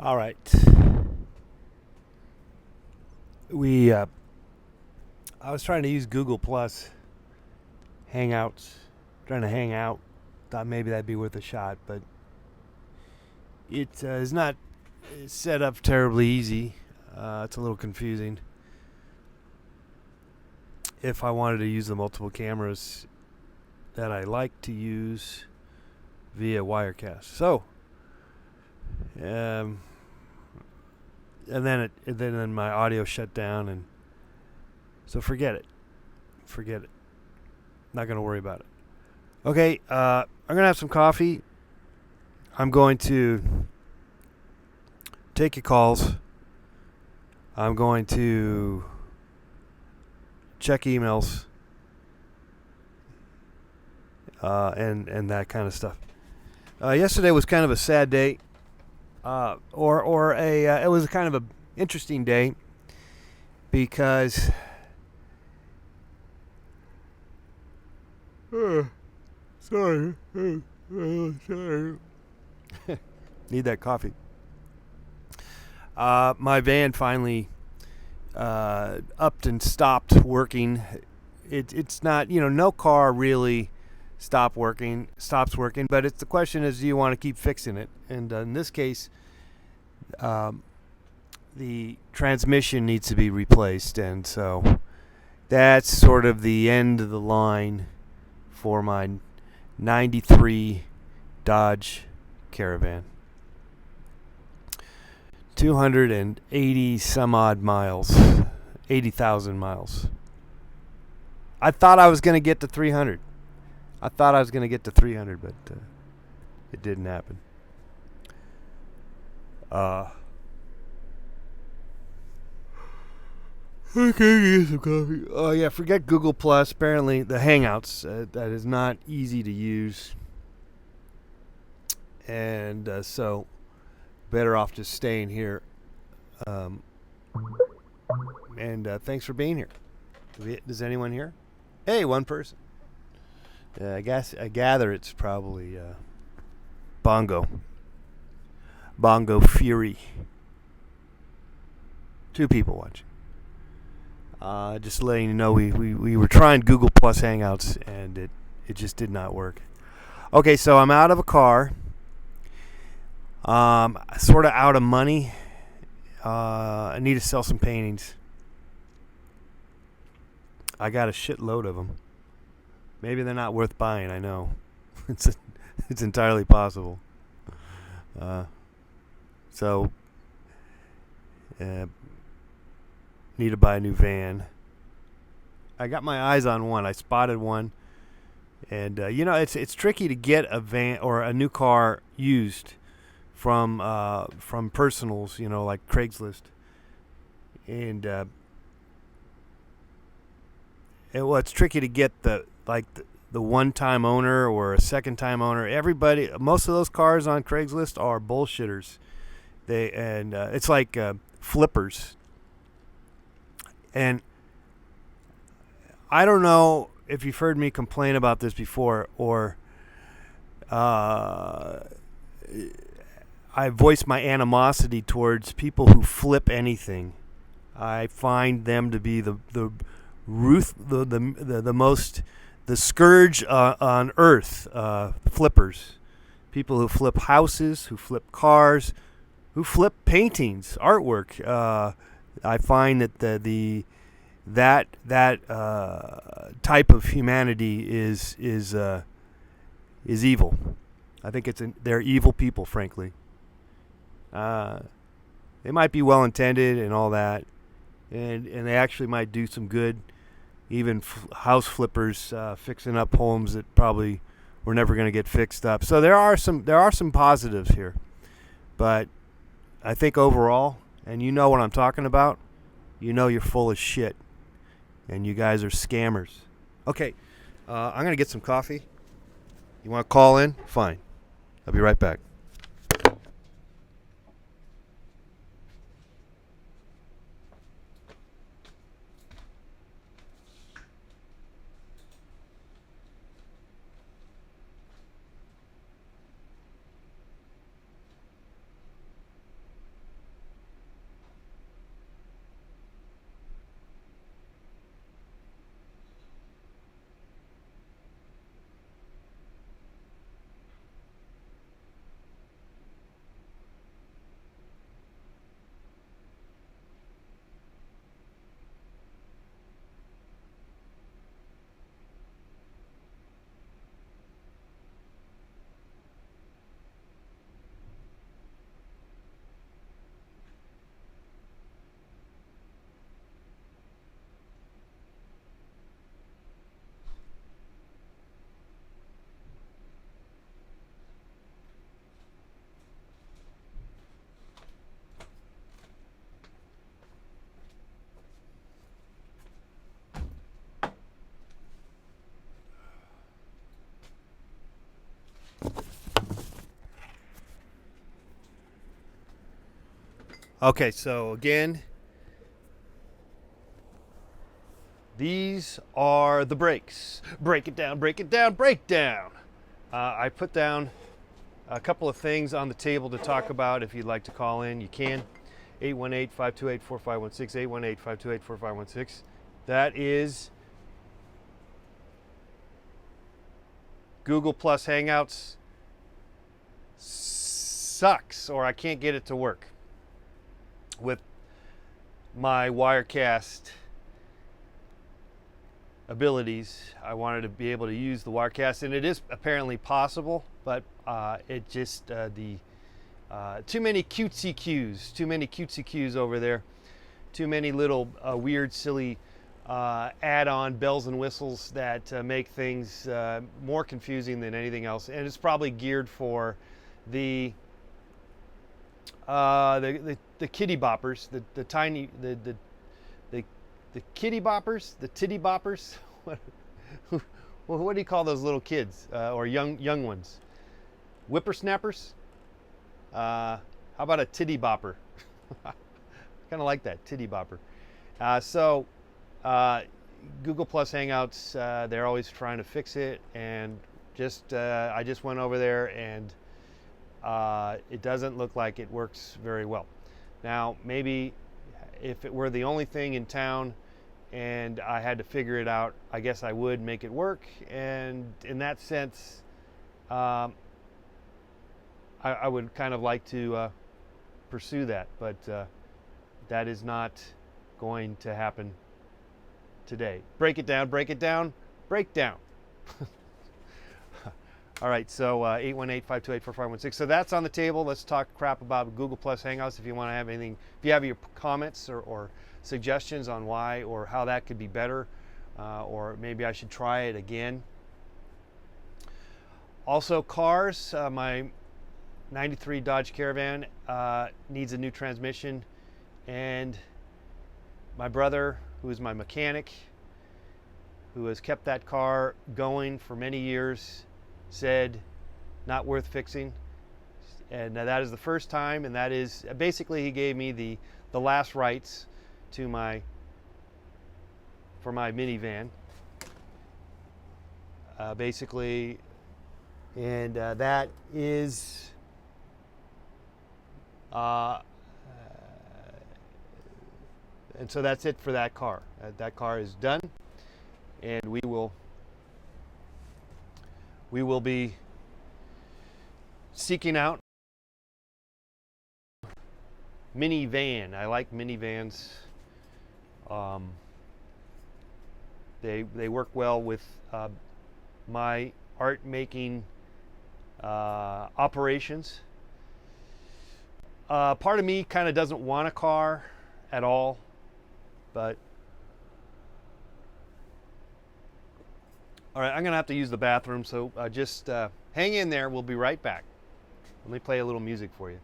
All right. We I was trying to use Google Plus Hangouts, trying to hang out. Thought maybe that'd be worth a shot, but it is not set up terribly easy. It's a little confusing. If I wanted to use the multiple cameras that I like to use via Wirecast, and then my audio shut down, and so forget it. Not gonna worry about it. Okay, I'm gonna have some coffee. I'm going to take your calls. I'm going to check emails and that kind of stuff. Yesterday was kind of a sad day, it was kind of a interesting day because sorry. Need that coffee. My van finally upped and stopped working. It's not, no car really stops working, but the question is, do you want to keep fixing it? And in this case, the transmission needs to be replaced, and so that's sort of the end of the line for my 93 Dodge Caravan. 280 some odd miles, 80,000 miles. I thought I was going to get to 300. but it didn't happen. Okay, get some coffee. Oh yeah, forget Google Plus. Apparently, the Hangouts that is not easy to use, and so better off just staying here. And thanks for being here. Does anyone here? Hey, one person. I gather it's probably Bongo Fury. 2 people watching. Just letting you know, we were trying Google Plus Hangouts, and it just did not work. Okay, so I'm out of a car. Sort of out of money. I need to sell some paintings. I got a shitload of them. Maybe they're not worth buying. I know. It's entirely possible. Need to buy a new van. I got my eyes on one. I spotted one, and it's tricky to get a van or a new car used from personals, like Craigslist, and it's tricky to get the one-time owner or a second-time owner. Most of those cars on Craigslist are bullshitters. It's like flippers. And I don't know if you've heard me complain about this before, or I voice my animosity towards people who flip anything. I find them to be the scourge on earth. Flippers, people who flip houses, who flip cars, who flip paintings, artwork. I find that that type of humanity is evil. I think they're evil people, frankly. They might be well intended and all that, and they actually might do some good. Even house flippers fixing up homes that probably were never going to get fixed up. So there are some positives here, but I think overall, and you know what I'm talking about, you're full of shit, and you guys are scammers. Okay, I'm going to get some coffee. You want to call in? Fine. I'll be right back. Okay, so again, these are the brakes. Break it down, break it down, break down. I put down a couple of things on the table to talk about. If you'd like to call in, you can. 818-528-4516, 818-528-4516. That is Google Plus Hangouts sucks, or I can't get it to work with my Wirecast abilities. I wanted to be able to use the Wirecast, and it is apparently possible, but it just too many cutesy cues over there, too many little weird, silly add-on bells and whistles that make things more confusing than anything else. And it's probably geared for the kitty boppers, the tiny the kitty boppers, the titty boppers. What do you call those little kids or young ones? Whippersnappers? How about a titty bopper? Kind of like that, titty bopper. Google Plus Hangouts, they're always trying to fix it, and I just went over there, and it doesn't look like it works very well. Now, maybe if it were the only thing in town and I had to figure it out, I guess I would make it work. And in that sense, I would kind of like to pursue that, but that is not going to happen today. Break it down, break it down, break down. All right, so 818-528-4516. So that's on the table. Let's talk crap about Google Plus Hangouts. If you want to have anything, if you have your comments or suggestions on why or how that could be better, or maybe I should try it again. Also, cars. My 93 Dodge Caravan needs a new transmission, and my brother, who is my mechanic, who has kept that car going for many years, said not worth fixing. And that is the first time, and that is basically he gave me the last rights to for my minivan, basically, and that is and so that's it for that car. That car is done, and we will be seeking out minivan. I like minivans. They work well with my art making operations. Part of me kind of doesn't want a car at all, but all right, I'm gonna have to use the bathroom, so just hang in there. We'll be right back. Let me play a little music for you.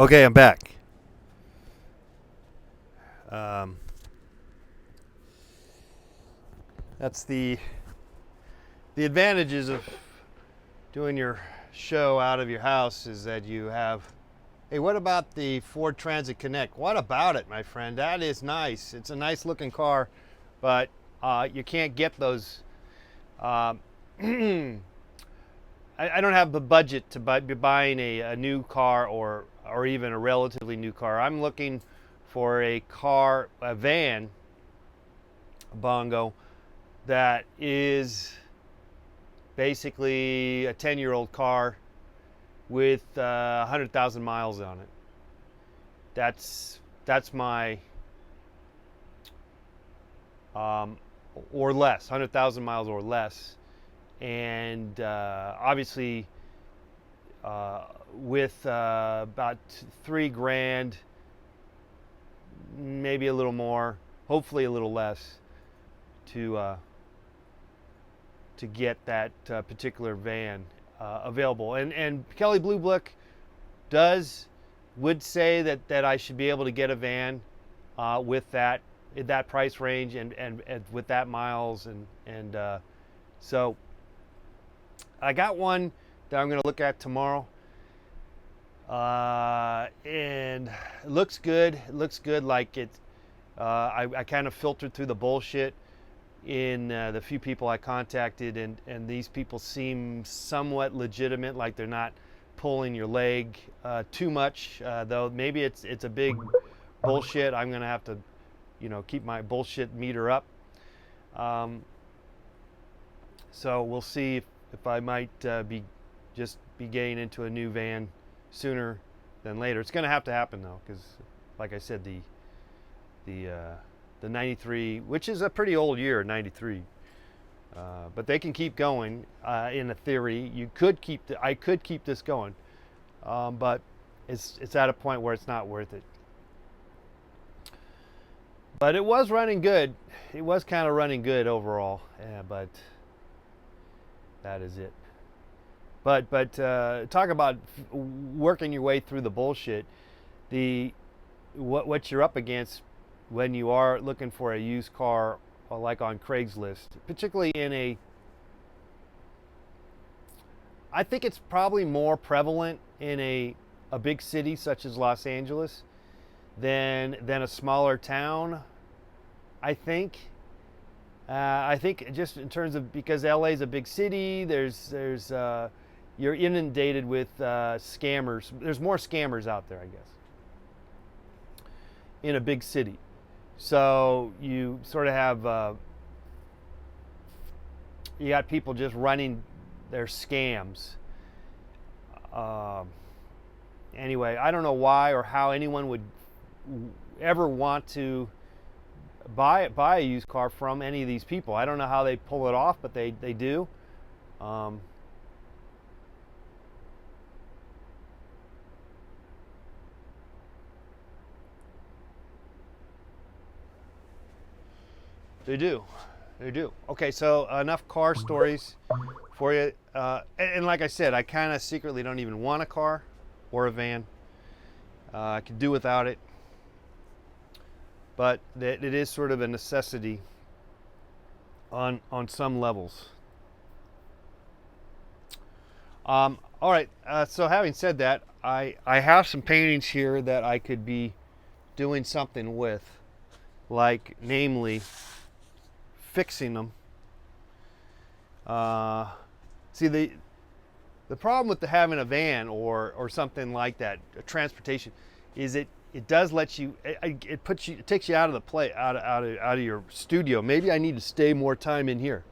Okay, I'm back. Um, that's the advantages of doing your show out of your house is that you have. Hey, what about the Ford Transit Connect? What about it, my friend? That is nice. It's a nice looking car, but you can't get those. Uh, I don't have the budget to be buying a new car or even a relatively new car. I'm looking for a car, a van, a Bongo, that is basically a 10-year-old car with 100,000 miles on it. That's my or less, 100,000 miles or less. And obviously with about $3,000, maybe a little more, hopefully a little less, to get that particular van available. And Kelly Blue Book would say that I should be able to get a van with that price range and with that miles and so I got one that I'm going to look at tomorrow, and it looks good. It looks good. Like it, I kind of filtered through the bullshit in the few people I contacted, and these people seem somewhat legitimate. Like they're not pulling your leg too much, though. Maybe it's a big bullshit. I'm going to have to, keep my bullshit meter up. So we'll see if I might be getting into a new van sooner than later. It's going to happen though, because like I said, the 93, which is a pretty old year, 93, but they can keep going. In a theory, I could keep this going, but it's at a point where it's not worth it. But it was running good. It was kind of running good overall, but that is it. But talk about working your way through the bullshit. What you're up against when you are looking for a used car, like on Craigslist, particularly I think it's probably more prevalent in a big city such as Los Angeles than a smaller town. I think just in terms of, because LA is a big city, there's you're inundated with scammers. There's more scammers out there, I guess, in a big city. So you sort of have you got people just running their scams. Anyway, I don't know why or how anyone would ever want to buy a used car from any of these people. I don't know how they pull it off, but they do. They do. Okay, so enough car stories for you. And like I said, I kind of secretly don't even want a car or a van. I could do without it. But it is sort of a necessity on some levels. All right, so having said that, I have some paintings here that I could be doing something with, like namely fixing them. See, the problem with having a van or something like that, transportation, is it does let you, it takes you out of the out of your studio. Maybe I need to stay more time in here.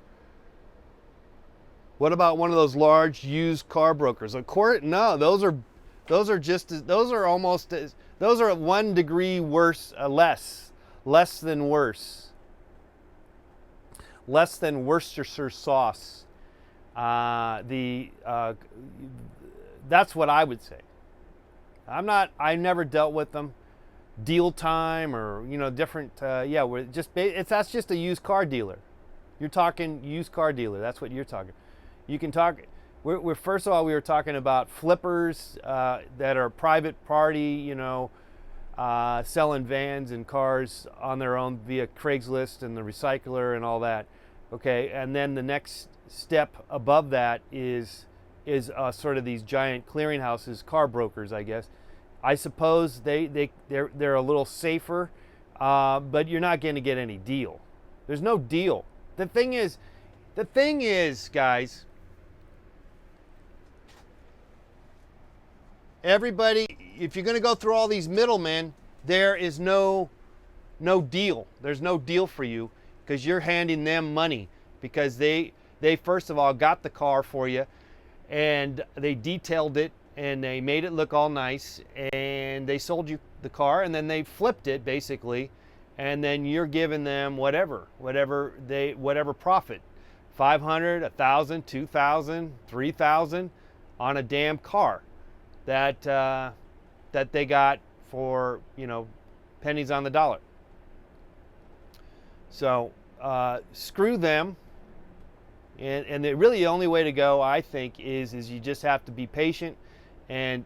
What about one of those large used car brokers? Of course, no, those are almost 1 degree worse, less than worse. Less than Worcestershire sauce. That's what I would say. I never dealt with them. Deal Time or different. We're just that's just a used car dealer. You're talking used car dealer. That's what you're talking. You can talk. we're first of all, we were talking about flippers that are private party, selling vans and cars on their own via Craigslist and the recycler and all that. Okay, and then the next step above that is sort of these giant clearinghouses, car brokers, I guess. I suppose they're a little safer, but you're not going to get any deal. There's no deal. The thing is, guys, everybody, if you're going to go through all these middlemen, there is no deal. There's no deal for you because you're handing them money because they first of all got the car for you and they detailed it and they made it look all nice and they sold you the car and then they flipped it basically, and then you're giving them whatever profit, 500, 1,000, 2,000, 3,000 on a damn car that they got for pennies on the dollar. So screw them. And really the only way to go, I think, is you just have to be patient and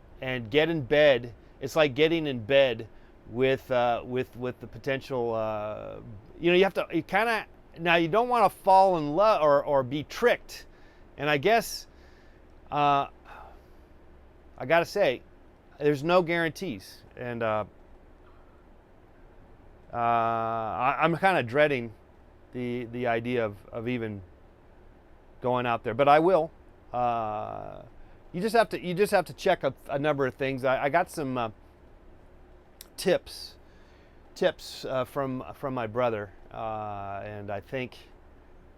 get in bed. It's like getting in bed with the potential. You have to. You kind of now you don't want to fall in love or be tricked. And I guess I got to say, there's no guarantees, and I'm kind of dreading the idea of even going out there, but I will. You just have to check a number of things. I got some tips from my brother, and I think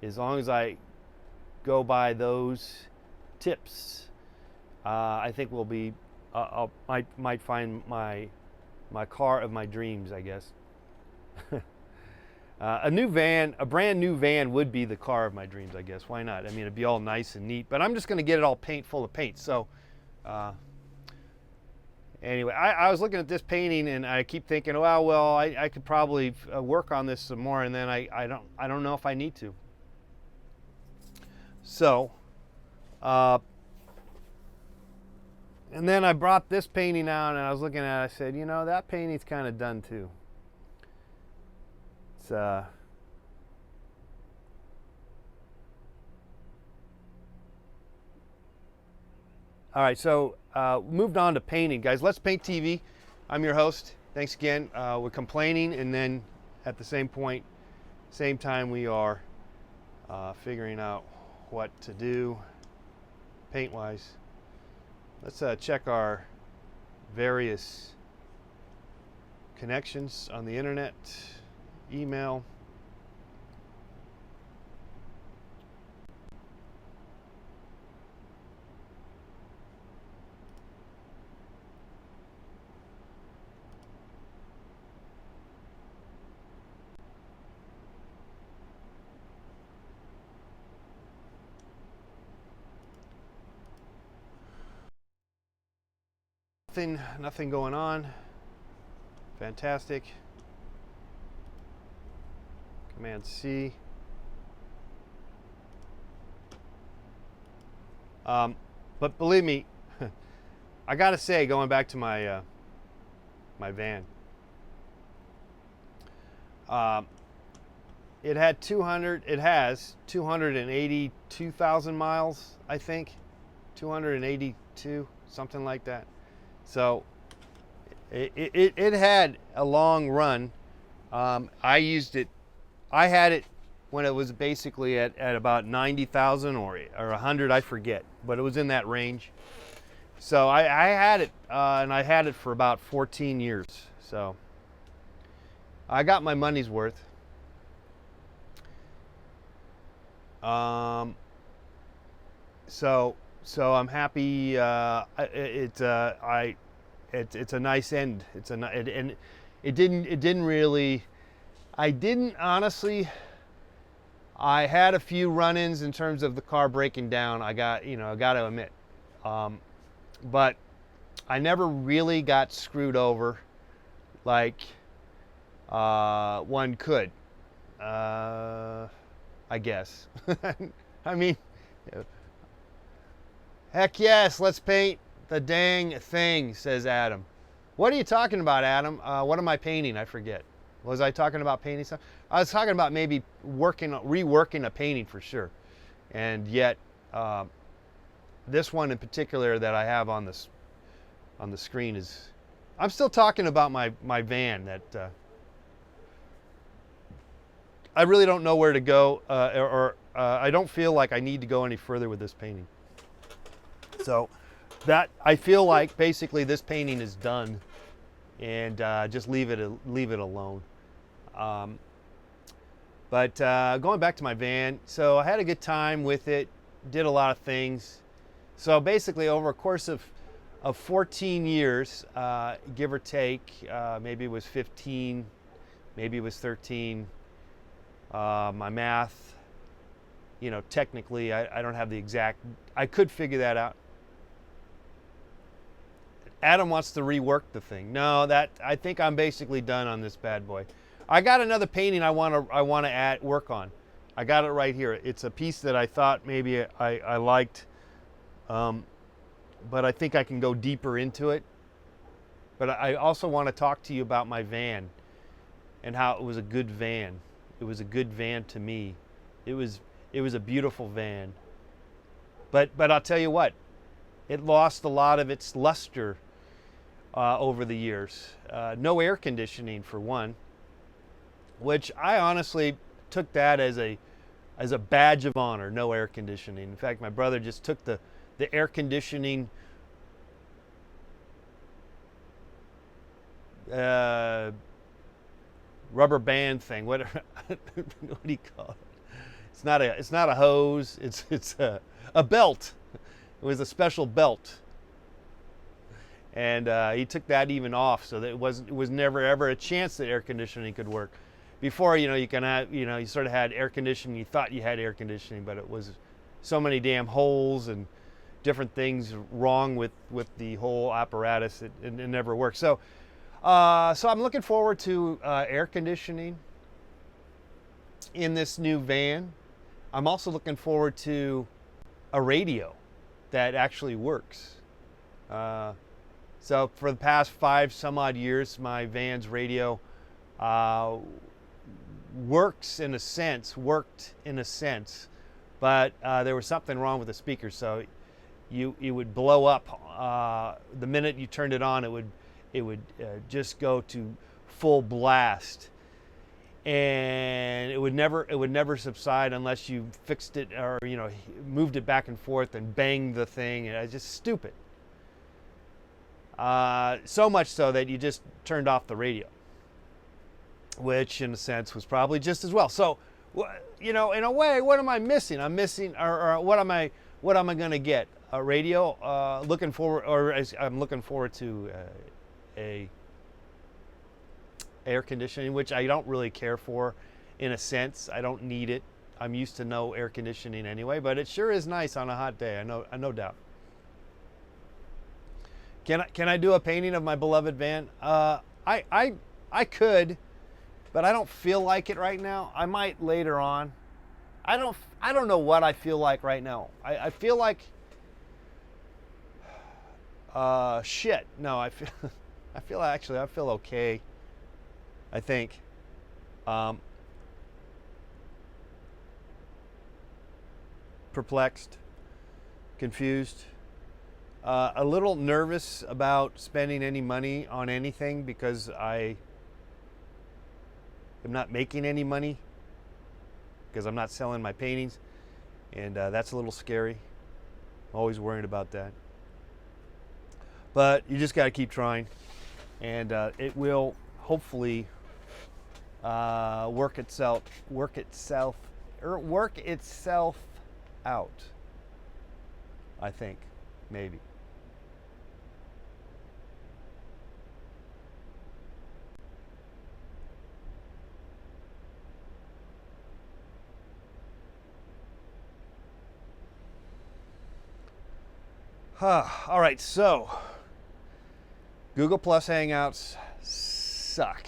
as long as I go by those tips, I think we'll be. Might find my car of my dreams, I guess. A brand new van would be the car of my dreams, I guess. Why not? I mean, it'd be all nice and neat, but I'm just going to get it all full of paint. So, anyway, I was looking at this painting and I keep thinking, well, I could probably work on this some more, and then I don't know if I need to. So, and then I brought this painting out and I was looking at it. I said, that painting's kind of done too. It's all right, so moved on to painting, guys. Let's Paint TV. I'm your host. Thanks again. We're complaining, and then at the same time, we are figuring out what to do paint-wise. Let's check our various connections on the internet, email. Nothing going on. Fantastic. Command C. But believe me, I gotta say, going back to my my van, it has 282,000 miles, I think, 282, something like that. So it had a long run. I used it. I had it when it was basically at about 90,000 or 100, I forget, but it was in that range. So I had it, and I had it for about 14 years. So I got my money's worth. So I'm happy. It's a nice end. And it didn't really. I didn't honestly. I had a few run-ins in terms of the car breaking down. I got to admit, but I never really got screwed over like one could. I guess. I mean. Heck yes, let's paint the dang thing, says Adam. What are you talking about, Adam? What am I painting? I forget. Was I talking about painting something? I was talking about maybe reworking a painting for sure. And yet, this one in particular that I have on the screen is, I'm still talking about my van that I really don't know where to go, or I don't feel like I need to go any further with this painting. So that I feel like basically this painting is done, and just leave it alone. But going back to my van, so I had a good time with it, did a lot of things. So basically over a course of 14 years, give or take, maybe it was 15, maybe it was 13. My math, technically I don't have the exact, I could figure that out. Adam wants to rework the thing. No, I think I'm basically done on this bad boy. I got another painting I want to work on. I got it right here. It's a piece that I thought maybe I liked, but I think I can go deeper into it. But I also want to talk to you about my van and how it was a good van. It was a good van to me. It was a beautiful van. But I'll tell you what, it lost a lot of its luster over the years. No air conditioning for one, which I honestly took that as a badge of honor. No air conditioning. In fact, my brother just took the air conditioning rubber band thing. What do you call it? It's not a hose. It's a belt. It was a special belt. And he took that even off, so that it was never ever a chance that air conditioning could work. Before, you can have, you sort of had air conditioning. You thought you had air conditioning, but it was so many damn holes and different things wrong with the whole apparatus. It never worked. So I'm looking forward to air conditioning in this new van. I'm also looking forward to a radio that actually works. So for the past 5 some odd years, my van's radio worked in a sense, but there was something wrong with the speakers. So it would blow up the minute you turned it on. It would just go to full blast, and it would never subside unless you fixed it or moved it back and forth and banged the thing. And it's just stupid. So much so that you just turned off the radio, which in a sense was probably just as well. So, in a way, what am I missing? I'm missing, or what am I going to get? A radio. I'm looking forward to a air conditioning, which I don't really care for. In a sense, I don't need it. I'm used to no air conditioning anyway, but it sure is nice on a hot day. I no doubt. Can I do a painting of my beloved van? I could, but I don't feel like it right now. I might later on. I don't know what I feel like right now. I feel like shit. No, I feel okay. I think. Perplexed, confused. A little nervous about spending any money on anything because I am not making any money because I'm not selling my paintings, and that's a little scary. I'm always worried about that. But you just got to keep trying, and it will hopefully work itself out. I think, maybe. All right, so Google Plus Hangouts suck,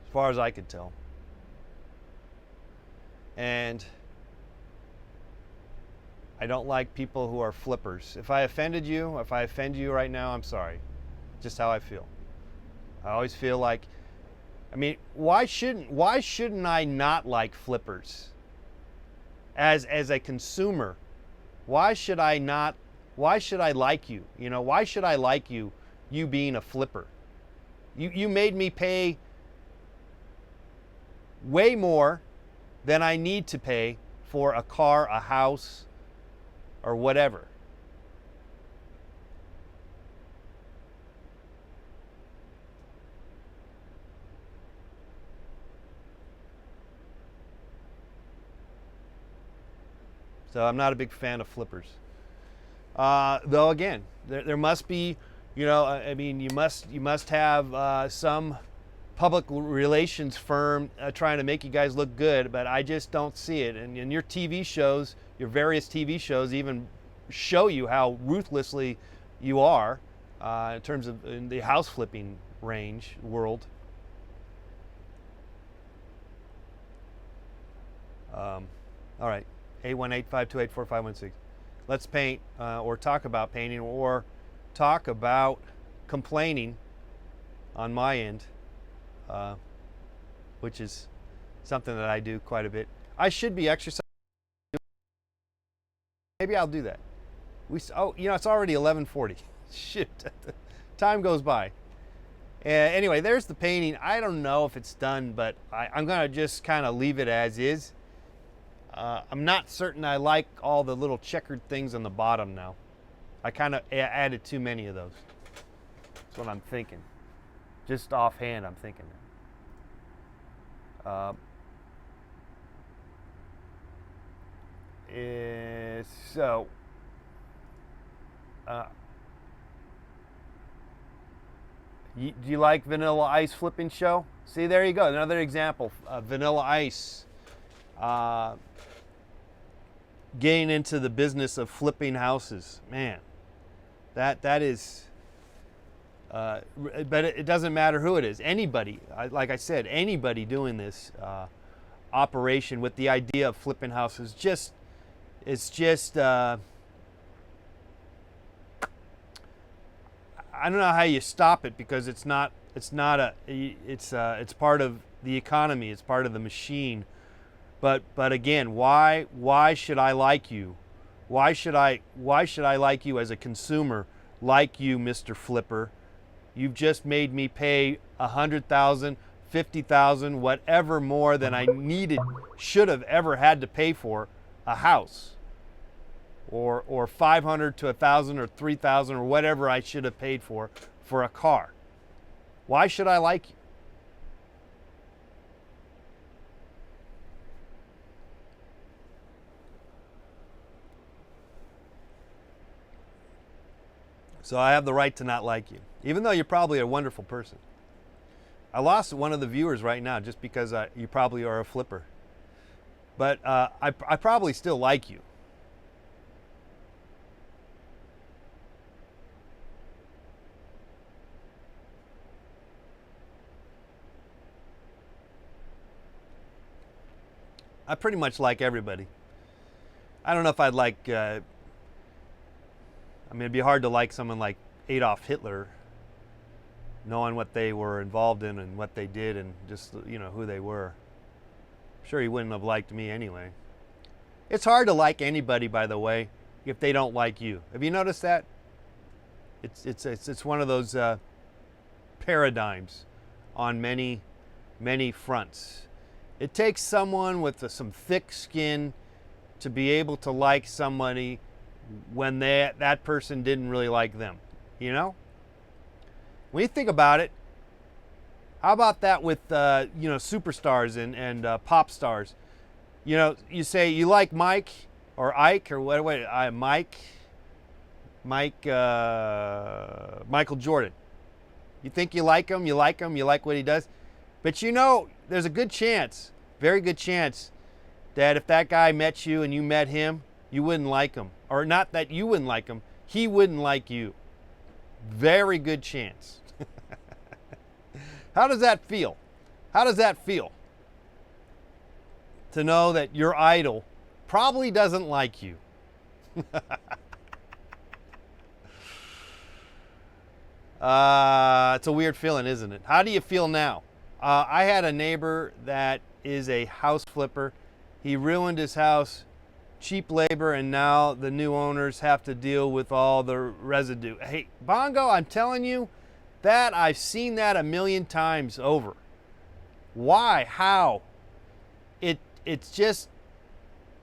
as far as I could tell. And I don't like people who are flippers. If I offended you, if I offend you right now, I'm sorry. Just how I feel. I always feel like, I mean, why shouldn't I not like flippers? As a consumer, why should I like you? You know, why should I like you being a flipper? You made me pay way more than I need to pay for a car, a house, or whatever. So I'm not a big fan of flippers. Though again, there must be, you know, I mean, you must have some public relations firm trying to make you guys look good, but I just don't see it. And in your TV shows, your various TV shows even show you how ruthlessly you are in terms of in the house flipping range world. All right. 818-528-4516. Let's paint or talk about painting or talk about complaining on my end, which is something that I do quite a bit. I should be exercising. Maybe I'll do that. You know, it's already 11:40. Shit, time goes by. Anyway, there's the painting. I don't know if it's done, but I'm gonna just kind of leave it as is. I'm not certain I like all the little checkered things on the bottom now. I kind of added too many of those. That's what I'm thinking. Just offhand, I'm thinking that. Do you like Vanilla Ice flipping show? See, there you go. Another example. Vanilla Ice. Getting into the business of flipping houses, man, that is, but it doesn't matter who it is. Anybody, like I said, anybody doing this operation with the idea of flipping houses, it's just, I don't know how you stop it, because it's part of the economy. It's part of the machine. But again, why should I like you? Why should I like you as a consumer? Like you, Mr. Flipper, you've just made me pay $100,000, $50,000, whatever more than I should have ever had to pay for a house, or $500 to $1,000 or $3,000 or whatever I should have paid for a car. Why should I like you? So I have the right to not like you, even though you're probably a wonderful person. I lost one of the viewers right now just because you probably are a flipper. But I probably still like you. I pretty much like everybody. I don't know if I'd like... I mean, it'd be hard to like someone like Adolf Hitler, knowing what they were involved in and what they did and just, you know, who they were. I'm sure he wouldn't have liked me anyway. It's hard to like anybody, by the way, if they don't like you. Have you noticed that? It's one of those paradigms on many fronts. It takes someone with some thick skin to be able to like somebody when that person didn't really like them, you know? When you think about it, how about that with you know, superstars and pop stars? You know, you say you like Mike or Ike or what? Michael Jordan. You think you like him? You like what he does, but you know, there's a good chance, very good chance, that if that guy met you and you met him, you wouldn't like him. Or not that you wouldn't like him, he wouldn't like you. Very good chance. How does that feel? How does that feel? To know that your idol probably doesn't like you. It's a weird feeling, isn't it? How do you feel now? I had a neighbor that is a house flipper. He ruined his house, cheap labor, and now the new owners have to deal with all the residue. Hey, Bongo, I'm telling you that I've seen that a million times over. Why? How? It's just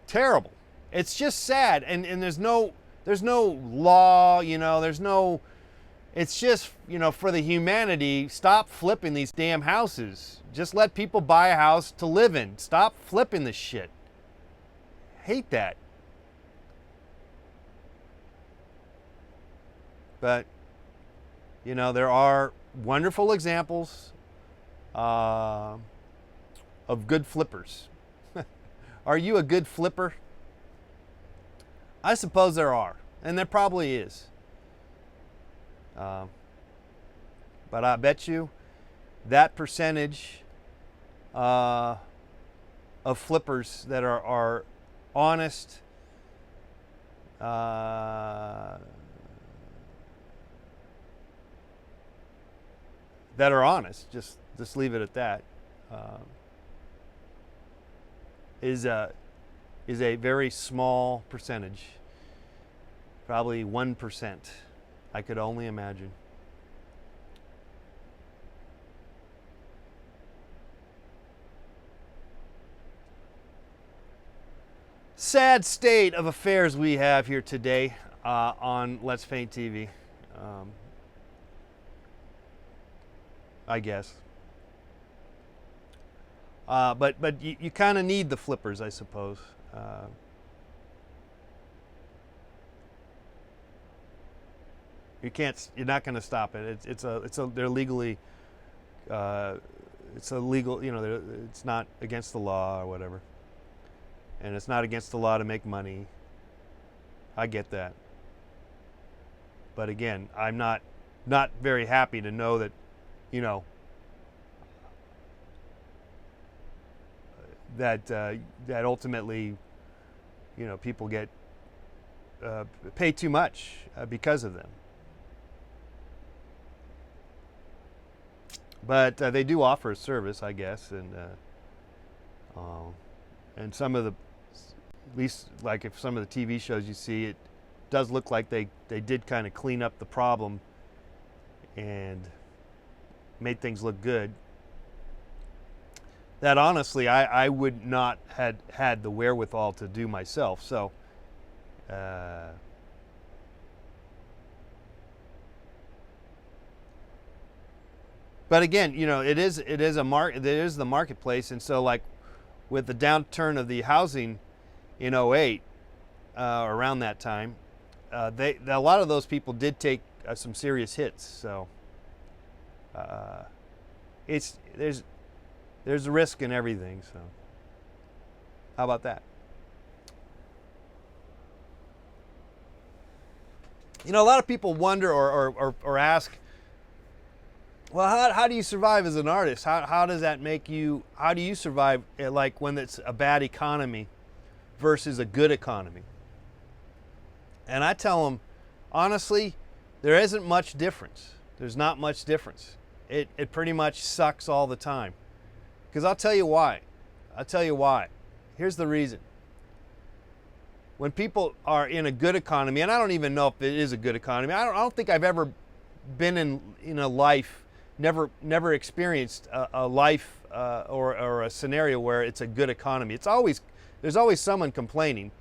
terrible. It's just sad, and there's no law, there's no. It's just, for the humanity, stop flipping these damn houses. Just let people buy a house to live in. Stop flipping this shit. Hate that. But, there are wonderful examples of good flippers. Are you a good flipper? I suppose there are, and there probably is. But I bet you that percentage of flippers that are honest, that are honest, just leave it at that, is a very small percentage, probably 1%. I could only imagine. Sad state of affairs we have here today on Let's Paint TV. I guess. But you kind of need the flippers, I suppose. You're not going to stop it. They're legally, it's illegal, it's not against the law or whatever. And it's not against the law to make money. I get that. But again, I'm not very happy to know that, that ultimately, people get pay too much because of them. But they do offer a service, I guess, and some of the, at least like if some of the TV shows you see, it does look like they did kind of clean up the problem and made things look good. That honestly, I would not had the wherewithal to do myself. So, but again, it is the marketplace, and so like with the downturn of the housing in '08, around that time, a lot of those people did take some serious hits. So there's a risk in everything. So how about that? A lot of people wonder or ask, well, how do you survive as an artist? How does that make you? How do you survive like when it's a bad economy versus a good economy? And I tell them, honestly, there isn't much difference. There's not much difference. It pretty much sucks all the time. Because I'll tell you why. Here's the reason. When people are in a good economy, and I don't even know if it is a good economy. I don't think I've ever been in a life, never experienced a life or a scenario where it's a good economy. There's always someone complaining.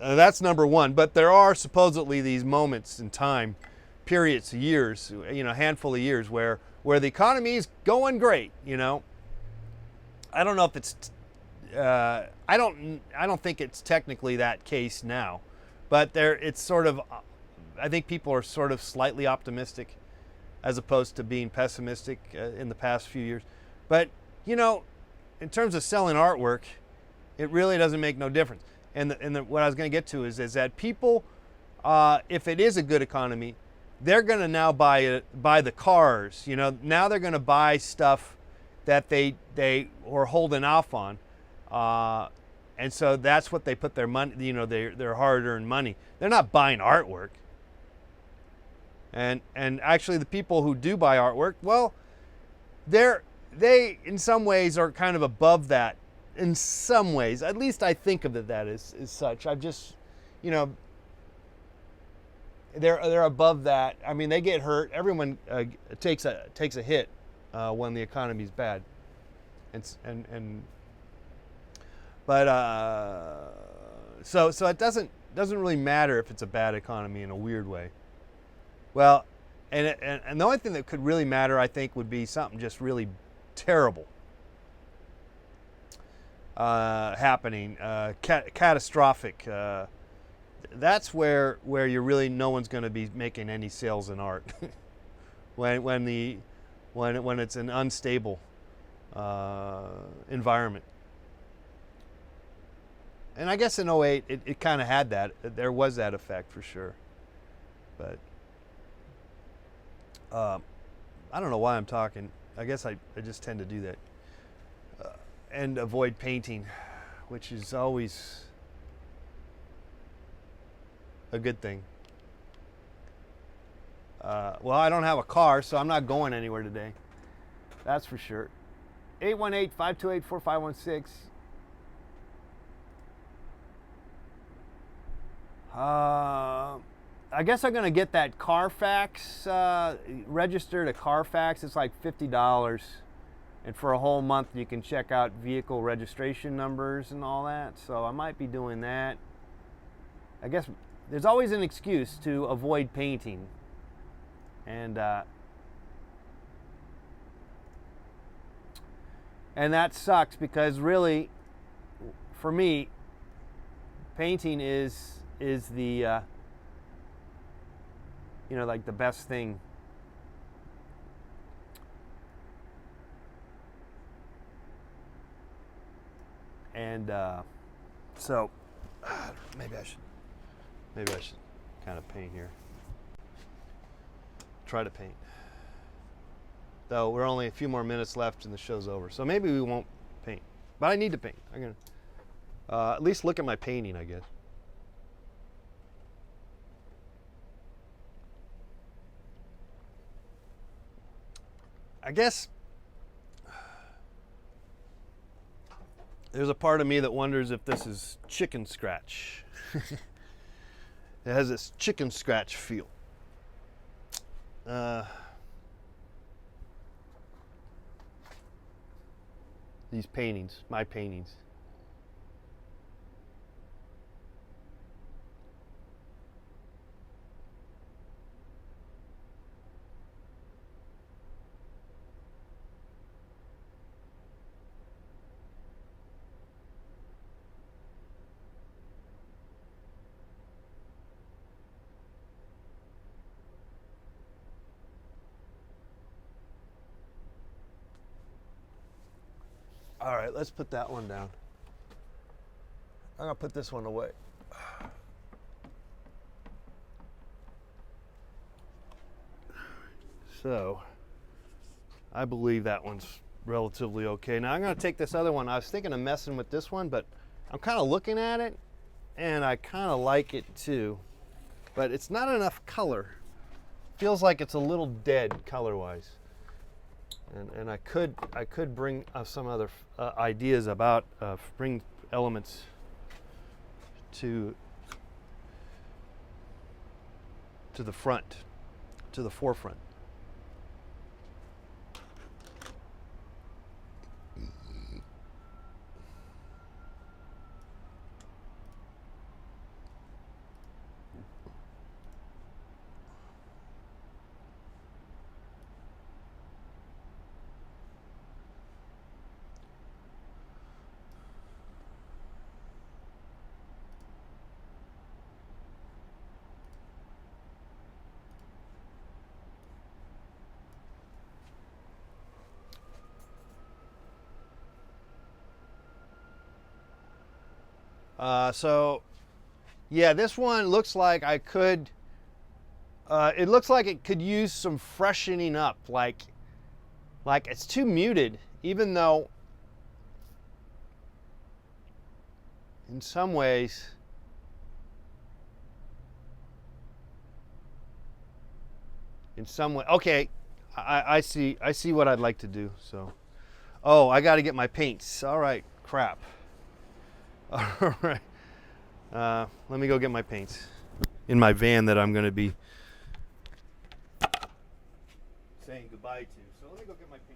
That's number one. But there are supposedly these moments in time, periods, years, a handful of years where the economy is going great. I don't know if it's. I don't think it's technically that case now, but it's sort of. I think people are sort of slightly optimistic, as opposed to being pessimistic in the past few years. But in terms of selling artwork, it really doesn't make no difference. And what I was going to get to is that people, if it is a good economy, they're going to now buy the cars. Now they're going to buy stuff that they were holding off on, And so that's what they put their money, you know, their hard-earned money. They're not buying artwork. And actually the people who do buy artwork, well, they in some ways are kind of above that. In some ways, at least I think of that as such. I've just, you know, they're above that. I mean, they get hurt. Everyone takes a hit when the economy's bad, so it doesn't really matter if it's a bad economy in a weird way. Well, and the only thing that could really matter, I think, would be something just really terrible happening, catastrophic. That's where you're really, no one's going to be making any sales in art when it's an unstable environment. And I guess in 08 it kind of had that. There was that effect for sure. But I don't know why I'm talking. I guess I just tend to do that. And avoid painting, which is always a good thing. Well, I don't have a car, so I'm not going anywhere today. That's for sure. 818-528-4516. I guess I'm going to get that Carfax, registered a Carfax. It's like $50. And for a whole month, you can check out vehicle registration numbers and all that. So I might be doing that. I guess there's always an excuse to avoid painting. And that sucks because really, for me, painting is the, you know, like the best thing. And so maybe I should kind of paint here. Try to paint. Though we're only a few more minutes left and the show's over, so maybe we won't paint. But I need to paint. I'm gonna at least look at my painting, I guess. I guess there's a part of me that wonders if this is chicken scratch. It has this chicken scratch feel. These paintings, my paintings. All right, let's put that one down. I'm gonna put this one away. So, I believe that one's relatively okay. Now I'm gonna take this other one. I was thinking of messing with this one, but I'm kind of looking at it, and I kind of like it too. But it's not enough color. Feels like it's a little dead color-wise. And I could bring some other ideas about bring elements to the front, to the forefront. So, yeah, this one looks like I could, it looks like it could use some freshening up, like it's too muted, even though in some ways, okay, I see what I'd like to do. So, oh, I got to get my paints. All right, crap. All right, let me go get my paints in my van that I'm going to be saying goodbye to. So let me go get my paints.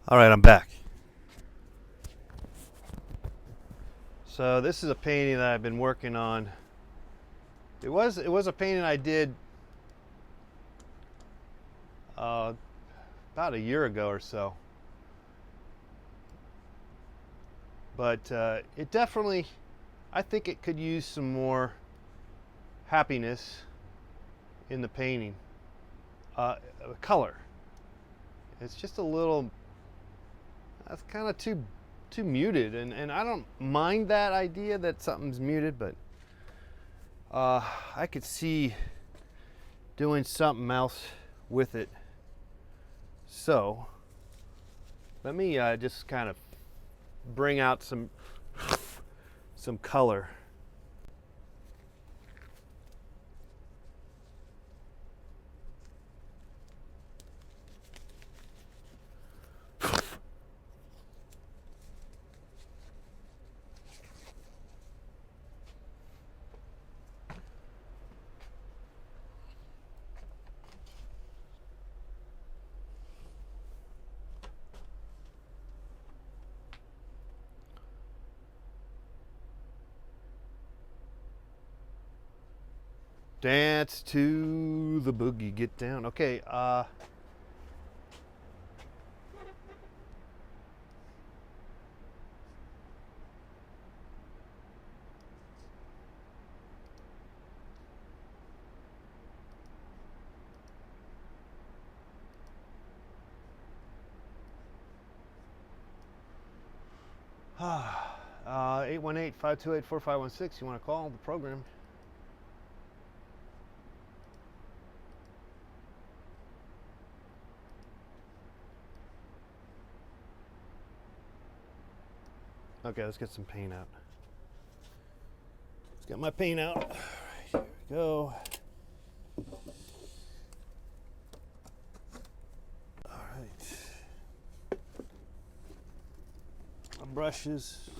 All right, I'm back. So this is a painting that I've been working on. It was a painting I did about a year ago or so. But it definitely, I think it could use some more happiness in the painting. Color. It's just a little, that's kind of too muted, and I don't mind that idea that something's muted, but I could see doing something else with it. So let me just kind of bring out some color. Dance to the boogie, get down. Okay, uh 818-528-4516. You want to call the program? Okay, let's get some paint out. Let's get my paint out. All right, here we go. All right. My brushes.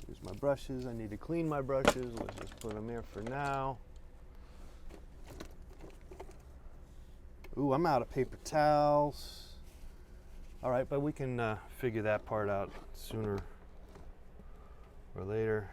Here's my brushes. I need to clean my brushes. Let's just put them here for now. Ooh, I'm out of paper towels. All right, but we can figure that part out sooner or later.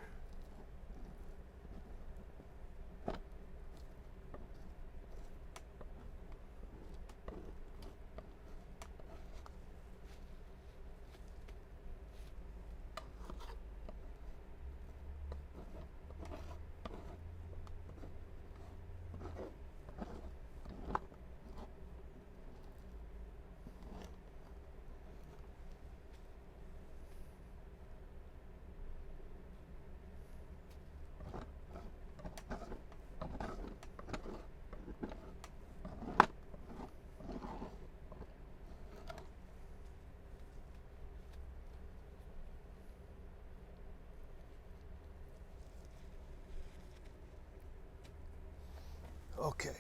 Okay.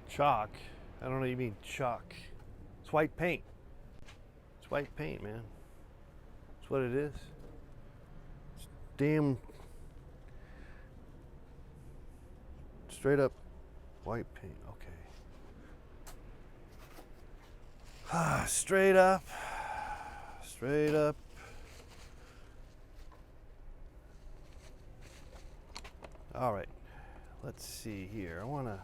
Chalk? I don't know what you mean chalk. It's white paint. It's white paint, man. That's what it is. It's damn straight up white paint. Okay. Straight up. Straight up. All right. Let's see here. I want to.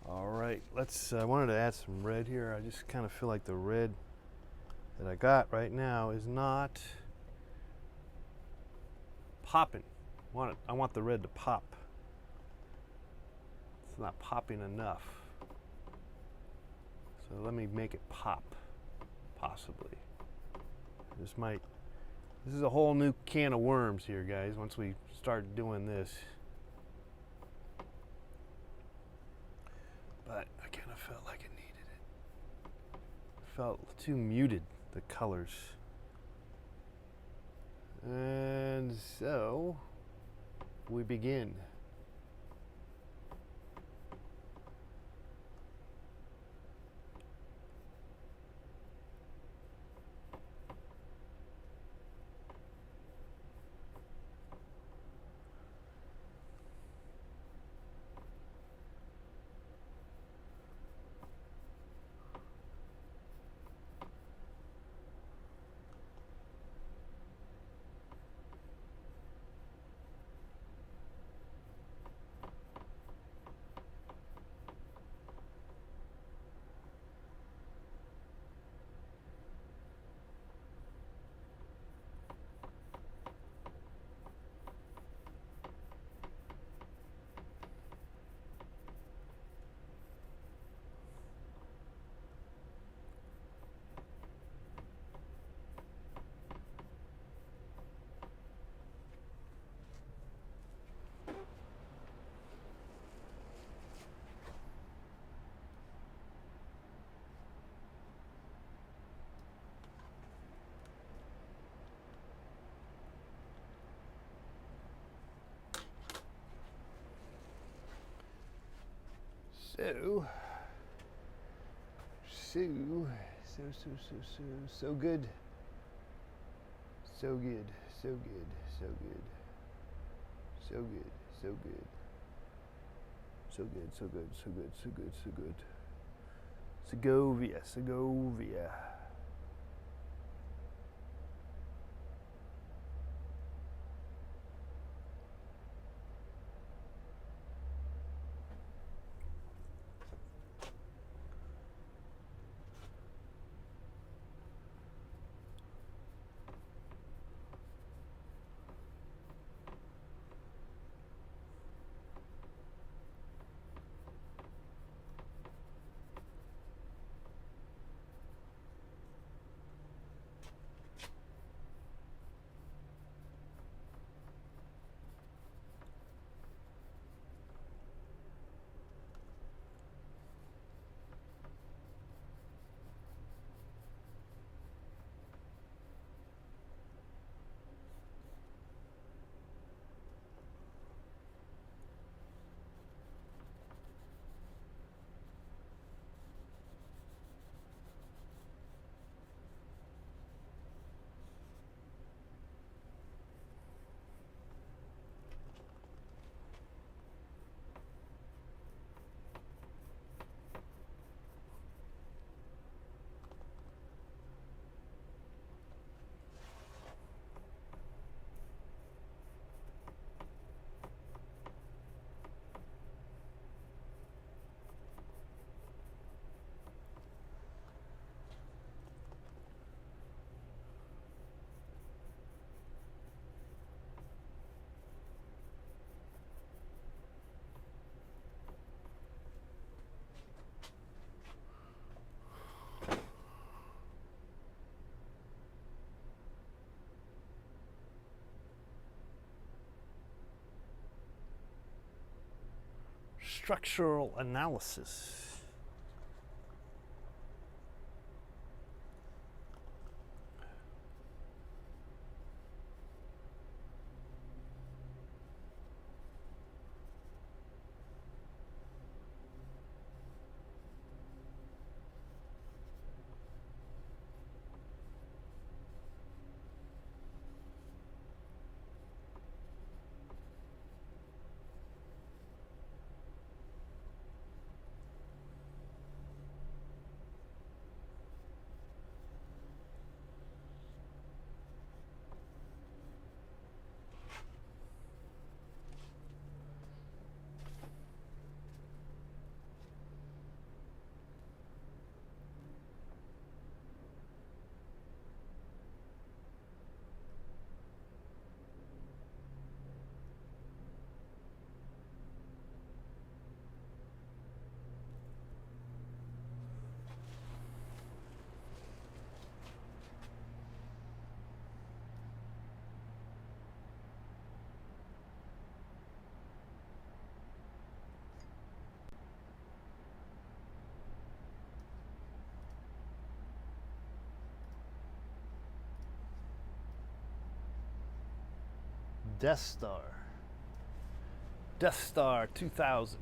All right, I wanted to add some red here. I just kind of feel like the red that I got right now is not popping. I want the red to pop. It's not popping enough. So let me make it pop, possibly. This is a whole new can of worms here, guys, once we start doing this. But I kind of felt like it needed it. Felt too muted, the colors. And so, we begin. So good. So good. So good. So good. So good. So good. So good. So good. So good. So good. So good. Segovia. Segovia. Structural analysis. Death Star. Death Star 2000.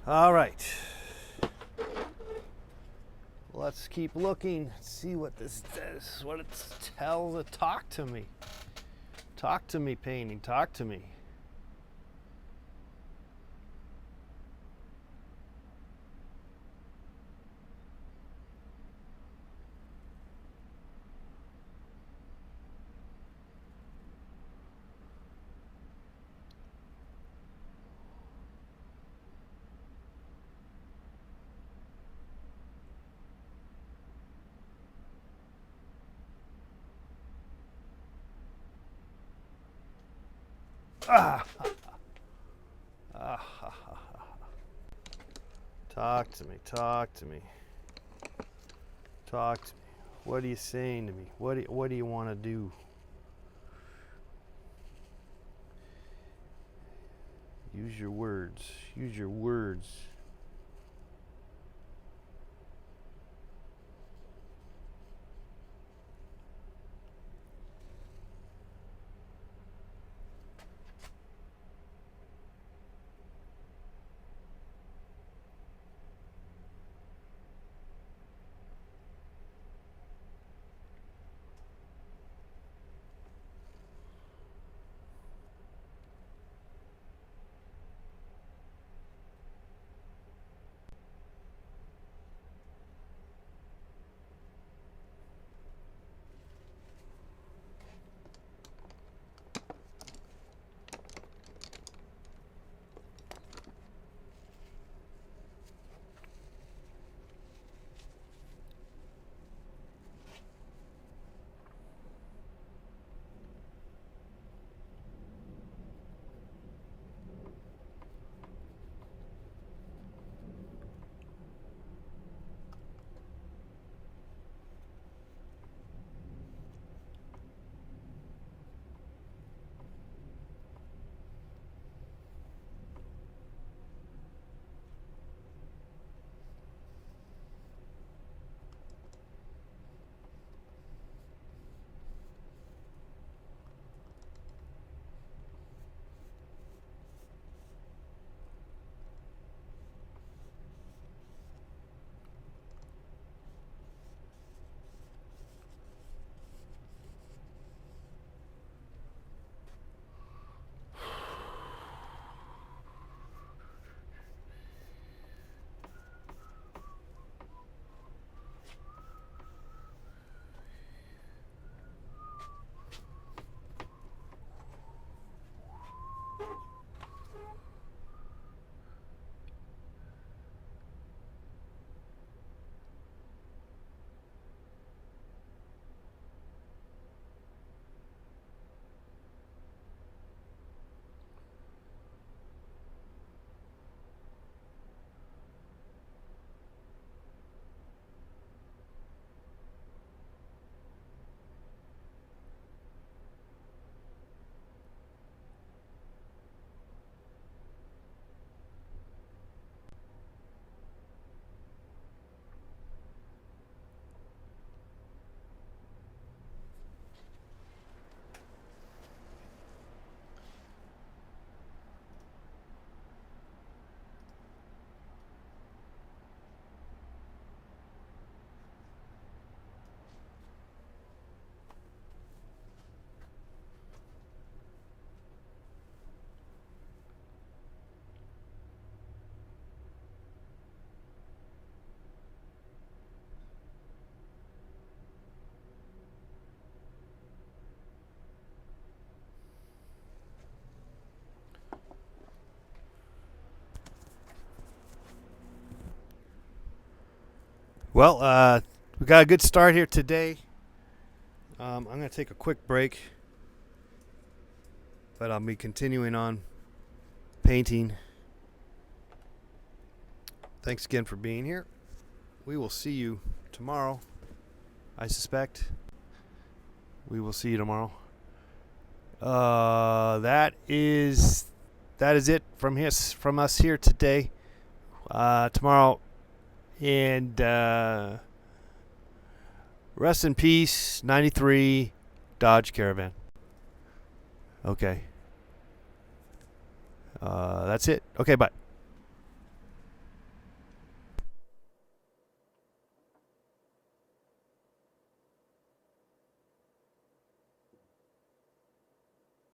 All right. Let's keep looking, see what this does, what it tells it. Talk to me. Talk to me, painting. Talk to me. Ah. Talk to me, talk to me. Talk to me. What are you saying to me? What do you want to do? Use your words. Use your words. Well, we got a good start here today. I'm going to take a quick break, but I'll be continuing on painting. Thanks again for being here. We will see you tomorrow, I suspect. We will see you tomorrow. That is it from us here today. Tomorrow, and rest in peace, 93 Dodge Caravan. Okay. That's it. Okay, bye.